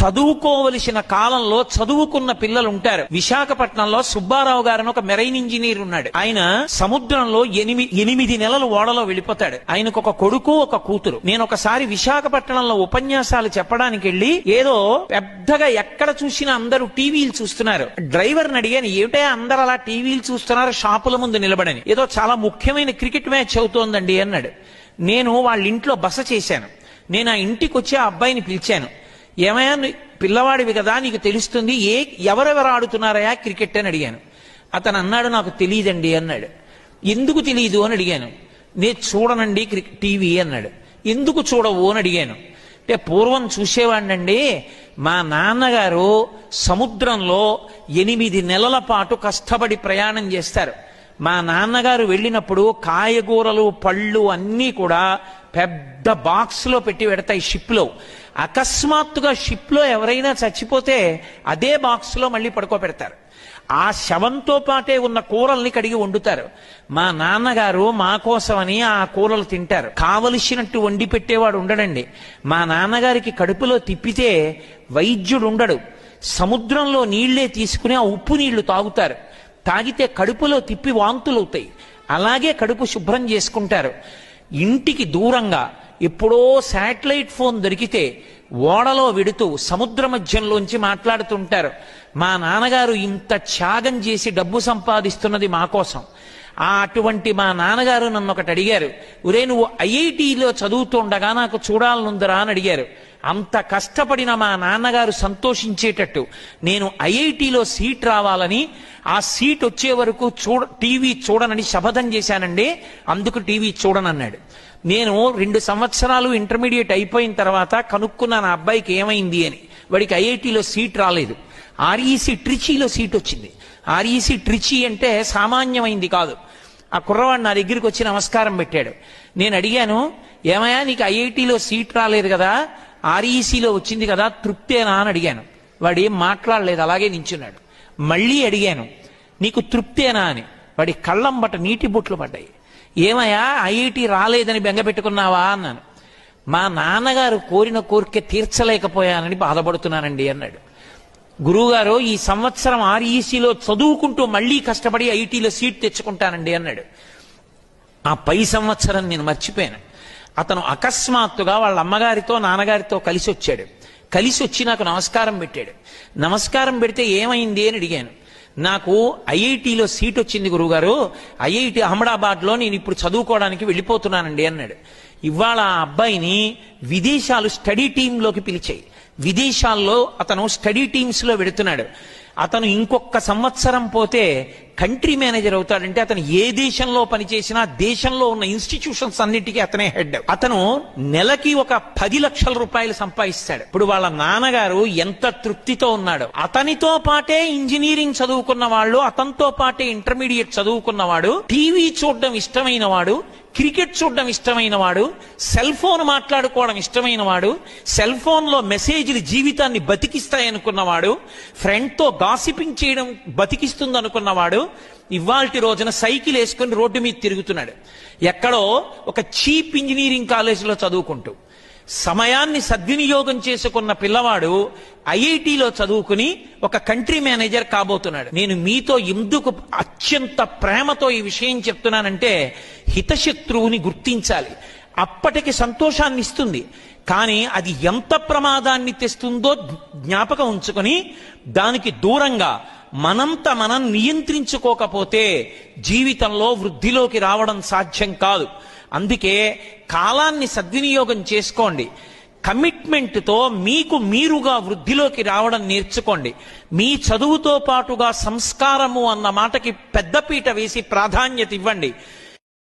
చదువుకోవలసిన కాలంలో చదువుకున్న పిల్లలు ఉంటారు. విశాఖపట్నంలో సుబ్బారావు గారు ఒక మెరైన్ ఇంజనీర్ ఉన్నాడు. ఆయన సముద్రంలో 8 నెలలు ఓడలో వెళ్ళిపోతాడు. ఆయనకు ఒక కొడుకు, ఒక కూతురు. నేను ఒకసారి విశాఖపట్నంలో ఉపన్యాసాలు చెప్పడానికి వెళ్ళి ఏదో పెద్దగా ఎక్కడ చూసినా అందరూ టీవీలు చూస్తున్నారు. డ్రైవర్ని అడిగాను, ఏమిటా అందరూ అలా టీవీలు చూస్తున్నారు షాపుల ముందు నిలబడని. ఏదో చాలా ముఖ్యమైన క్రికెట్ మ్యాచ్ అవుతోందండి అన్నాడు. నేను వాళ్ళ ఇంట్లో బస చేశాను. నేను ఆ ఇంటికి వచ్చి ఆ అబ్బాయిని పిలిచాను. ఏమయ్యా, పిల్లవాడివి కదా, నీకు తెలుస్తుంది, ఎవరెవరు ఆడుతున్నారయా క్రికెట్ అని అడిగాను. అతను అన్నాడు, నాకు తెలియదండి అన్నాడు. ఎందుకు తెలియదు అని అడిగాను. నేను చూడనండి టీవీ అన్నాడు. ఎందుకు చూడవు అని అడిగాను. అంటే పూర్వం చూసేవాడినండి, మా నాన్నగారు సముద్రంలో 8 నెలల పాటు కష్టపడి ప్రయాణం చేస్తారు. మా నాన్నగారు వెళ్ళినప్పుడు కాయగూరలు, పళ్ళు అన్నీ కూడా పెద్ద బాక్స్ లో పెట్టి పెడతాయి షిప్ లో. అకస్మాత్తుగా షిప్ లో ఎవరైనా చచ్చిపోతే అదే బాక్స్ లో మళ్ళీ పడుకోబెడతారు. ఆ శవంతో పాటే ఉన్న కూరల్ని కడిగి వండుతారు. మా నాన్నగారు మా కోసమని ఆ కూరలు తింటారు. కావలసినట్టు వండి పెట్టేవాడు ఉండడండి. మా నాన్నగారికి కడుపులో తిప్పితే వైద్యుడు ఉండడు. సముద్రంలో నీళ్లే తీసుకుని ఆ ఉప్పు నీళ్లు తాగుతారు. తాగితే కడుపులో తిప్పి వాంతులవుతాయి. అలాగే కడుపు శుభ్రం చేసుకుంటారు. ఇంటికి దూరంగా ఎప్పుడో శాటిలైట్ ఫోన్ దొరికితే ఓడలో వెడుతూ సముద్ర మధ్యంలోంచి మాట్లాడుతుంటారు. మా నాన్నగారు ఇంత త్యాగం చేసి డబ్బు సంపాదిస్తున్నది మా కోసం. అటువంటి మా నాన్నగారు నన్ను ఒకటి అడిగారు, ఒరే నువ్వు ఐఐటిలో చదువుతుండగా నాకు చూడాలనుందరా అని అడిగారు. అంత కష్టపడిన మా నాన్నగారు సంతోషించేటట్టు నేను ఐఐటిలో సీట్ రావాలని, ఆ సీట్ వచ్చే వరకు టీవీ చూడనని శపథం చేశానండి, అందుకు టీవీ చూడనన్నాడు. నేను 2 సంవత్సరాలు ఇంటర్మీడియట్ అయిపోయిన తర్వాత కనుక్కున్నా నా అబ్బాయికి ఏమైంది అని. వాడికి ఐఐటిలో సీట్ రాలేదు. ఆర్ఈసి ట్రిచీలో సీట్ వచ్చింది. ఆర్ఈసి ట్రిచీ అంటే సామాన్యమైంది కాదు. ఆ కుర్రవాడు నా దగ్గరికి వచ్చి నమస్కారం పెట్టాడు. నేను అడిగాను, ఏమయ్యా నీకు ఐఐటిలో సీట్ రాలేదు కదా, ఆర్ఈసీలో వచ్చింది కదా, తృప్తేనా అని అడిగాను. వాడు ఏం మాట్లాడలేదు, అలాగే నించున్నాడు. మళ్ళీ అడిగాను, నీకు తృప్తేనా అని. వాడి కళ్ళంబట నీటి బొట్లు పడ్డాయి. ఏమయ్యా ఐఐటి రాలేదని బెంగపెట్టుకున్నావా అన్నాను. మా నాన్నగారు కోరిన కోరిక తీర్చలేకపోయానని బాధపడుతున్నానండి అన్నాడు. గురువుగారు ఈ సంవత్సరం ఆర్ఈసీలో చదువుకుంటూ మళ్ళీ కష్టపడి ఐఐటీలో సీట్ తెచ్చుకుంటానండి అన్నాడు. ఆ పై సంవత్సరం నేను మర్చిపోయాను. అతను అకస్మాత్తుగా వాళ్ళ అమ్మగారితో నాన్నగారితో కలిసి వచ్చాడు. కలిసి వచ్చి నాకు నమస్కారం పెట్టాడు. నమస్కారం పెడితే ఏమైంది అని అడిగాను. నాకు ఐఐటిలో సీట్ వచ్చింది గురువుగారు, ఐఐటి అహ్మదాబాద్లో నేను ఇప్పుడు చదువుకోవడానికి వెళ్ళిపోతున్నానండి అన్నాడు. ఇవాళ ఆ అబ్బాయిని విదేశాలు స్టడీ టీంలోకి పిలిచాయి. విదేశాల్లో అతను స్టడీ టీమ్స్ లో వెడుతున్నాడు. అతను ఇంకొక సంవత్సరం పోతే కంట్రీ మేనేజర్ అవుతాడంటే అతను ఏ దేశంలో పనిచేసినా దేశంలో ఉన్న ఇన్స్టిట్యూషన్స్ అన్నిటికీ అతనే హెడ్. అతను నెలకి ఒక 10 లక్షల రూపాయలు సంపాదిస్తాడు. ఇప్పుడు వాళ్ళ నాన్నగారు ఎంత తృప్తితో ఉన్నాడు. అతనితో పాటే ఇంజనీరింగ్ చదువుకున్న వాళ్ళు, అతనితో పాటే ఇంటర్మీడియట్ చదువుకున్నవాడు, టీవీ చూడడం ఇష్టమైన వాడు, క్రికెట్ చూడడం ఇష్టమైన వాడు, సెల్ ఫోన్ మాట్లాడుకోవడం ఇష్టమైన వాడు, సెల్ ఫోన్ లో మెసేజ్లు జీవితాన్ని బతికిస్తాయనుకున్నవాడు, ఫ్రెండ్ తో గాసిపింగ్ చేయడం బతికిస్తుంది అనుకున్నవాడు, ఇవాల్టి రోజున సైకిల్ వేసుకుని రోడ్డు మీద తిరుగుతున్నాడు. ఎక్కడో ఒక చీప్ ఇంజనీరింగ్ కాలేజీలో చదువుకుంటూ. సమయాన్ని సద్వినియోగం చేసుకున్న పిల్లవాడు ఐఐటిలో చదువుకుని ఒక కంట్రీ మేనేజర్ కాబోతున్నాడు. నేను మీతో ఎందుకు అత్యంత ప్రేమతో ఈ విషయం చెప్తున్నానంటే, హితశత్రువుని గుర్తించాలి. అప్పటికి సంతోషాన్ని ఇస్తుంది, కానీ అది ఎంత ప్రమాదాన్ని తెస్తుందో జ్ఞాపకం ఉంచుకొని దానికి దూరంగా మనంత మనం నియంత్రించుకోకపోతే జీవితంలో వృద్ధిలోకి రావడం సాధ్యం కాదు. అందుకే కాలాన్ని సద్వినియోగం చేసుకోండి. కమిట్మెంట్తో మీకు మీరుగా వృద్ధిలోకి రావడం నేర్చుకోండి. మీ చదువుతో పాటుగా సంస్కారము అన్న మాటకి పెద్దపీట వేసి ప్రాధాన్యత ఇవ్వండి.